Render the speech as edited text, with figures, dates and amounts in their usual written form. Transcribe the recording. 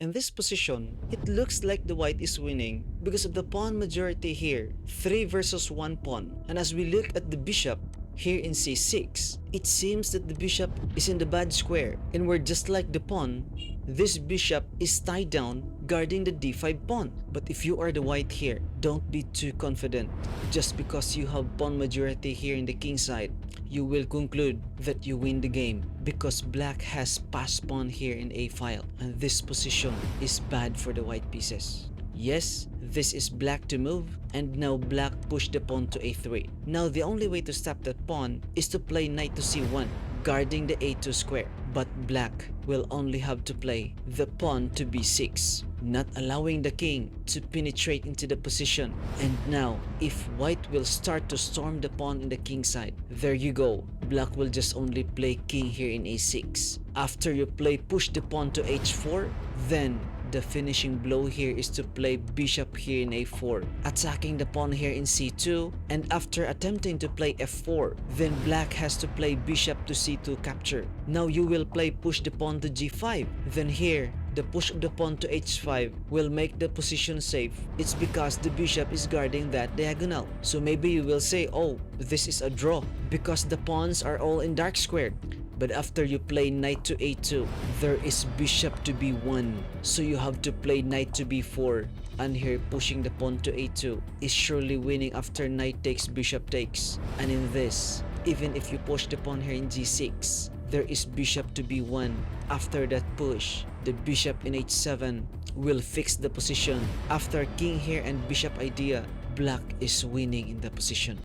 In this position, it looks like the white is winning because of the pawn majority here, 3 versus 1 pawn. And as we look at the bishop, here in c6, it seems that the bishop is in the bad square, and where just like the pawn, this bishop is tied down guarding the d5 pawn. But if you are the white here, don't be too confident. Just because you have pawn majority here in the king side, you will conclude that you win the game because black has passed pawn here in a file, and this position is bad for the white pieces. Yes, this is black to move, and now black pushed the pawn to a3. Now the only way to stop that pawn is to play knight to c1, guarding the a2 square. But black will only have to play the pawn to b6, not allowing the king to penetrate into the position. And now, if white will start to storm the pawn in the king side, there you go. Black will just only play king here in a6. After you play push the pawn to h4, then the finishing blow here is to play bishop here in a4, attacking the pawn here in c2, and after attempting to play f4, then black has to play bishop to c2 capture. Now you will play push the pawn to g5, then here, the push of the pawn to h5 will make the position safe. It's because the bishop is guarding that diagonal. So maybe you will say, oh, this is a draw because the pawns are all in dark square. But after you play knight to a2, there is bishop to b1. So you have to play knight to b4. And here pushing the pawn to a2 is surely winning after knight takes, bishop takes. And in this, even if you push the pawn here in g6, there is bishop to b1. After that push, the bishop in h7 will fix the position. After king here and bishop idea, black is winning in the position.